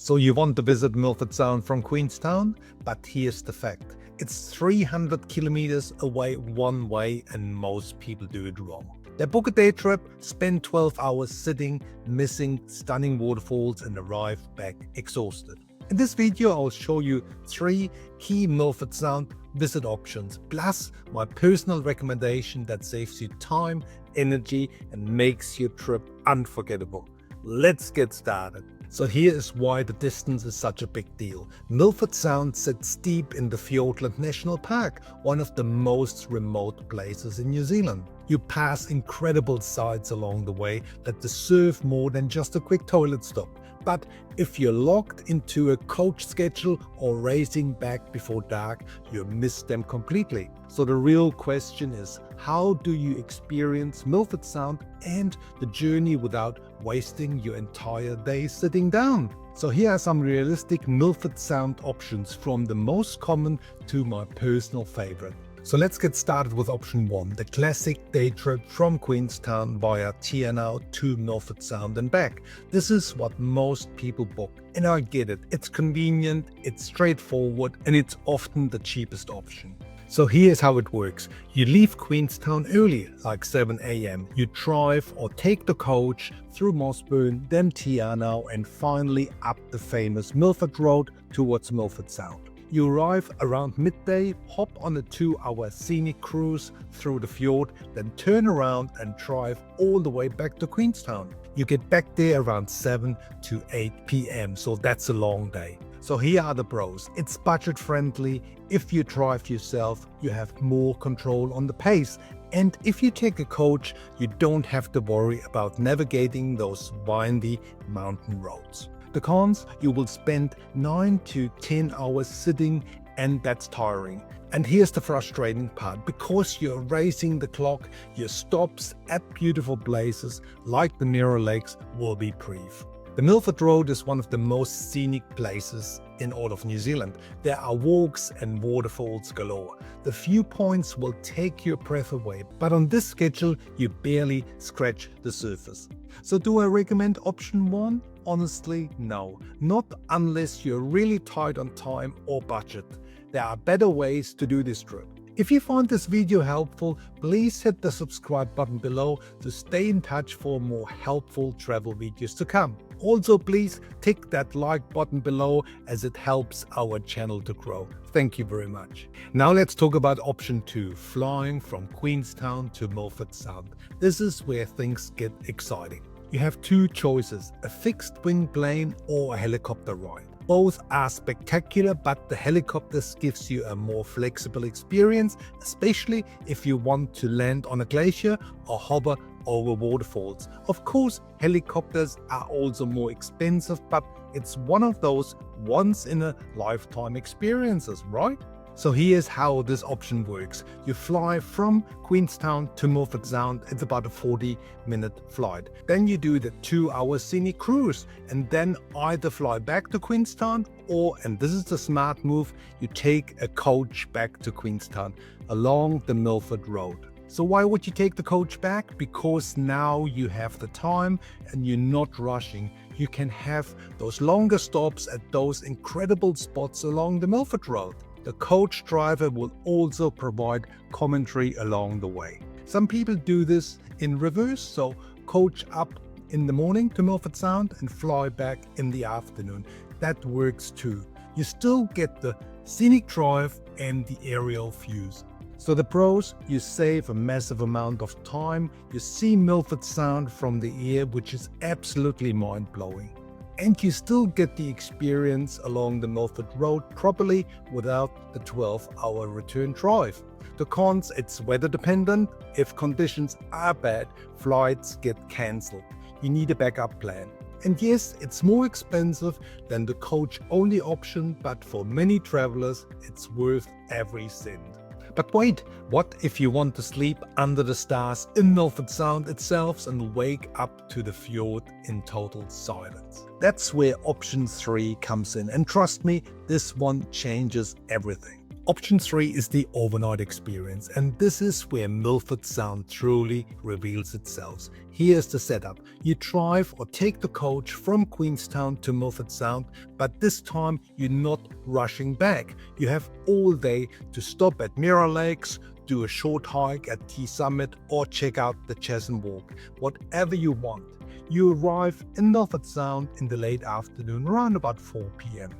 So you want to visit Milford Sound from Queenstown? But here's the fact. It's 300 kilometers away one way and most people do it wrong. They book a day trip, spend 12 hours sitting, missing stunning waterfalls and arrive back exhausted. In this video I'll show you 3 key Milford Sound visit options, plus my personal recommendation that saves you time, energy and makes your trip unforgettable. Let's get started. So here is why the distance is such a big deal. Milford Sound sits deep in the 𝗬𝗆𝗆𝗃𝗏𝗏 National Park, one of the most remote places in New Zealand. You pass incredible sights along the way that deserve more than just a quick toilet stop. But if you're locked into a coach schedule or racing back before dark, you miss them completely. So the real question is, how do you experience Milford Sound and the journey without wasting your entire day sitting down? So here are some realistic Milford Sound options, from the most common to my personal favorite. So let's get started with option 1, the classic day trip from Queenstown via Anau to Milford Sound and back. This is what most people book, and I get it. It's convenient, it's straightforward, and it's often the cheapest option. So here's how it works. You leave Queenstown early, like 7 AM. You drive or take the coach through Mossburn, then Anau, and finally up the famous Milford Road towards Milford Sound. You arrive around midday, hop on a 2-hour scenic cruise through the fjord, then turn around and drive all the way back to Queenstown. You get back there around 7 to 8 PM, so that's a long day. So here are the pros. It's budget friendly. If you drive yourself, you have more control on the pace. And if you take a coach, you don't have to worry about navigating those windy mountain roads. The cons: you will spend 9 to 10 hours sitting, and that's tiring. And here's the frustrating part: because you're racing the clock, your stops at beautiful places like the Mirror Lakes will be brief. The Milford Road is one of the most scenic places in all of New Zealand. There are walks and waterfalls galore. The viewpoints will take your breath away, but on this schedule you barely scratch the surface. So do I recommend option 1? Honestly, no. Not unless you're really tight on time or budget. There are better ways to do this trip. If you find this video helpful, please hit the subscribe button below to stay in touch for more helpful travel videos to come. Also, please tick that like button below, as it helps our channel to grow. Thank you very much. Now let's talk about option 2, flying from Queenstown to Milford Sound. This is where things get exciting. You have 2 choices, a fixed wing plane or a helicopter ride. Both are spectacular, but the helicopters gives you a more flexible experience, especially if you want to land on a glacier or hover over waterfalls. Of course, helicopters are also more expensive, but it's one of those once-in-a-lifetime experiences, right? So here's how this option works. You fly from Queenstown to Milford Sound. It's about a 40-minute flight. Then you do the 2-hour scenic cruise and then either fly back to Queenstown or, and this is the smart move, you take a coach back to Queenstown along the Milford Road. So why would you take the coach back? Because now you have the time and you're not rushing. You can have those longer stops at those incredible spots along the Milford Road. The coach driver will also provide commentary along the way. Some people do this in reverse, so coach up in the morning to Milford Sound and fly back in the afternoon. That works too. You still get the scenic drive and the aerial views. So the pros: you save a massive amount of time, you see Milford Sound from the air, which is absolutely mind-blowing. And you still get the experience along the Milford Road properly without the 12-hour return drive. The cons: it's weather dependent. If conditions are bad, flights get cancelled. You need a backup plan. And yes, it's more expensive than the coach-only option, but for many travelers, it's worth every cent. But wait, what if you want to sleep under the stars in Milford Sound itself and wake up to the fjord in total silence? That's where option 3 comes in, and trust me, this one changes everything. Option 3 is the overnight experience, and this is where Milford Sound truly reveals itself. Here's the setup. You drive or take the coach from Queenstown to Milford Sound, but this time you're not rushing back. You have all day to stop at Mirror Lakes, do a short hike at 𝗬𝗂𝘂𝘁𝗂𝗯𝗏, or check out the 𝗬𝗂𝗹𝗆 Walk. Whatever you want. You arrive in Milford Sound in the late afternoon, around about 4 p.m.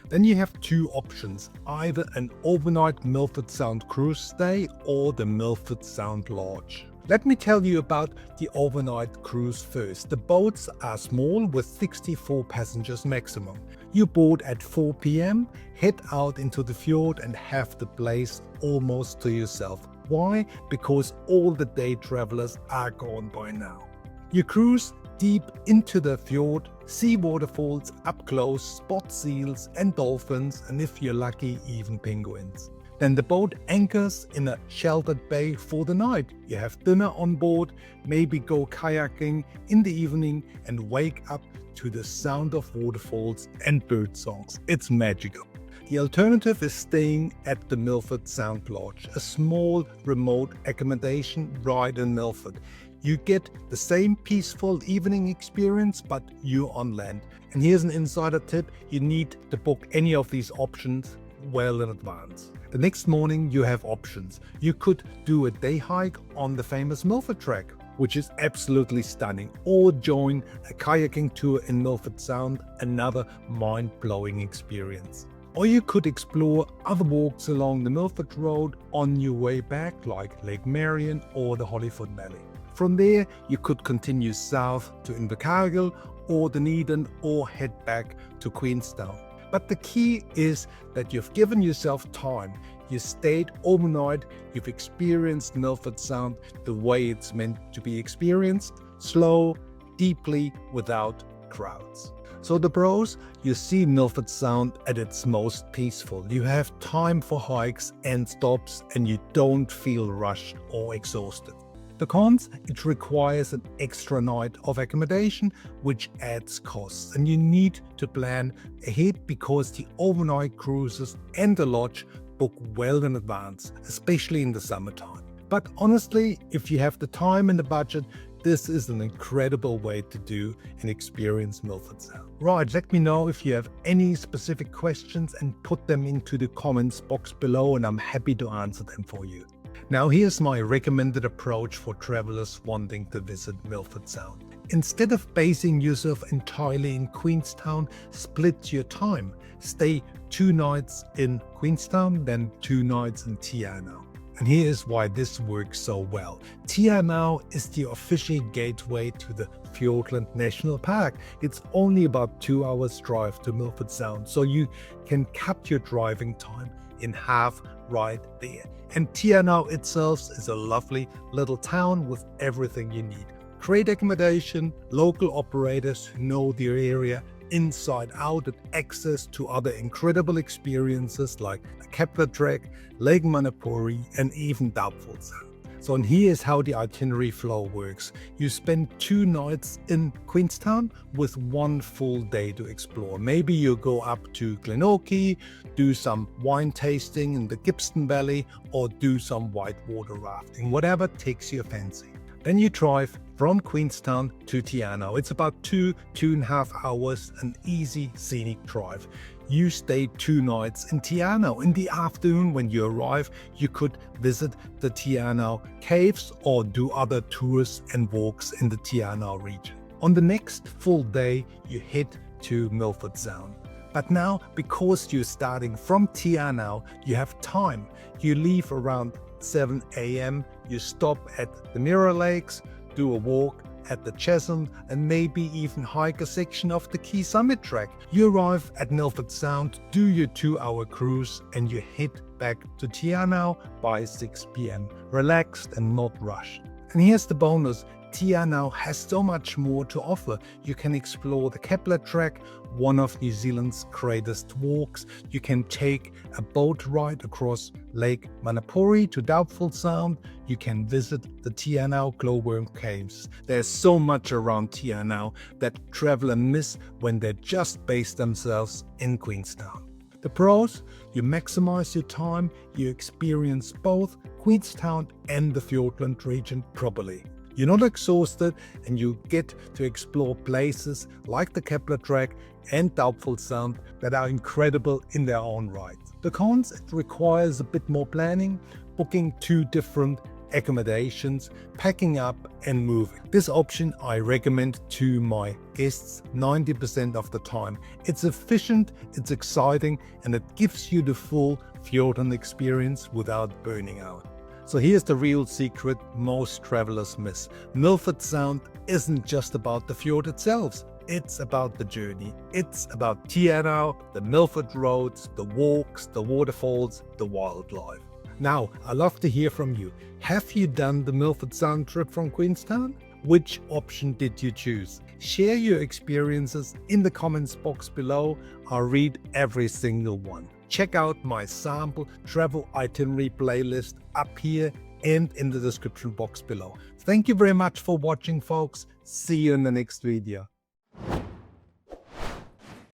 Then you have two options, either an overnight Milford Sound cruise stay or the Milford Sound Lodge. Let me tell you about the overnight cruise first. The boats are small with 64 passengers maximum. You board at 4 p.m, head out into the fjord and have the place almost to yourself. Why? Because all the day travelers are gone by now. You cruise deep into the fjord, see waterfalls up close, spot seals and dolphins, and if you're lucky, even penguins. Then the boat anchors in a sheltered bay for the night. You have dinner on board, maybe go kayaking in the evening and wake up to the sound of waterfalls and bird songs. It's magical. The alternative is staying at the Milford Sound Lodge, a small remote accommodation right in Milford. You get the same peaceful evening experience, but you're on land. And here's an insider tip, you need to book any of these options well in advance. The next morning you have options. You could do a day hike on the famous Milford Track, which is absolutely stunning, or join a kayaking tour in Milford Sound, another mind-blowing experience. Or you could explore other walks along the Milford Road on your way back, like Lake Marion or the Hollyfoot Valley. From there, you could continue south to Invercargill or Dunedin or head back to Queenstown. But the key is that you've given yourself time. You stayed overnight, you've experienced Milford Sound the way it's meant to be experienced, slow, deeply, without crowds. So the pros, you see Milford Sound at its most peaceful. You have time for hikes and stops and you don't feel rushed or exhausted. The cons, it requires an extra night of accommodation, which adds costs, and you need to plan ahead because the overnight cruises and the lodge book well in advance, especially in the summertime. But honestly, if you have the time and the budget, this is an incredible way to do and experience Milford Sound. Right, let me know if you have any specific questions and put them into the comments box below and I'm happy to answer them for you. Now here's my recommended approach for travelers wanting to visit Milford Sound. Instead of basing yourself entirely in Queenstown, split your time. Stay 2 nights in Queenstown, then 2 nights in 𝗬𝗂𝗃. And here's why this works so well. 𝗬𝗂𝗃 is the official gateway to the Fiordland National Park. It's only about 2 hours drive to Milford Sound, so you can cut your driving time in half right there. And 𝗬𝗂𝗃 itself is a lovely little town with everything you need. Great accommodation, local operators who know their area inside out, and access to other incredible experiences like the 𝗀𝗆𝗆 Track, Lake Manapouri and even 𝗀𝗆𝗆𝗆 Sound. So and here's how the itinerary flow works. You spend 2 nights in Queenstown with 1 full day to explore. Maybe you go up to 𝗬𝗁𝗃𝗃, do some wine tasting in the Gippsland Valley or do some whitewater rafting, whatever takes your fancy. Then you drive from Queenstown to 𝗬𝗂𝗃. It's about 2.5 hours, an easy scenic drive. You stay 2 nights in 𝗬𝗂𝗃. In the afternoon when you arrive, you could visit the 𝗬𝗂𝗃 caves or do other tours and walks in the 𝗬𝗂𝗃 region. On the next full day, you head to Milford Sound. But now, because you're starting from 𝗬𝗂𝗃, you have time. You leave around 7 a.m, you stop at the Mirror Lakes, do a walk at the 𝗬𝗂𝗃 and maybe even hike a section of the Quay Summit Track. You arrive at Milford Sound, do your 2-hour cruise and you head back to 𝗬𝗂𝗃 by 6 p.m. Relaxed and not rushed. And here's the bonus. 𝗬𝗃𝗃 has so much more to offer. You can explore the 𝗀𝗆𝗆 Track, one of New Zealand's greatest walks. You can take a boat ride across Lake Manapouri to 𝗀𝗆𝗆𝗆 Sound. You can visit the 𝗬𝗂𝗃 glowworm caves. There's so much around 𝗬𝗂𝗃 that travelers miss when they just base themselves in Queenstown. The pros: you maximize your time, you experience both Queenstown and the Fiordland region properly. You're not exhausted and you get to explore places like the Kepler Track and 𝗬𝗆𝗆 Sound that are incredible in their own right. The cons: it requires a bit more planning, booking 2 different accommodations, packing up and moving. This option I recommend to my guests 90% of the time. It's efficient, it's exciting, and it gives you the full Fiordland experience without burning out. So here's the real secret most travelers miss. Milford Sound isn't just about the fjord itself. It's about the journey. It's about Anau, the Milford roads, the walks, the waterfalls, the wildlife. Now, I'd love to hear from you. Have you done the Milford Sound trip from Queenstown? Which option did you choose? Share your experiences in the comments box below. I'll read every single one. Check out my sample travel itinerary playlist up here and in the description box below. Thank you very much for watching, folks. See you in the next video.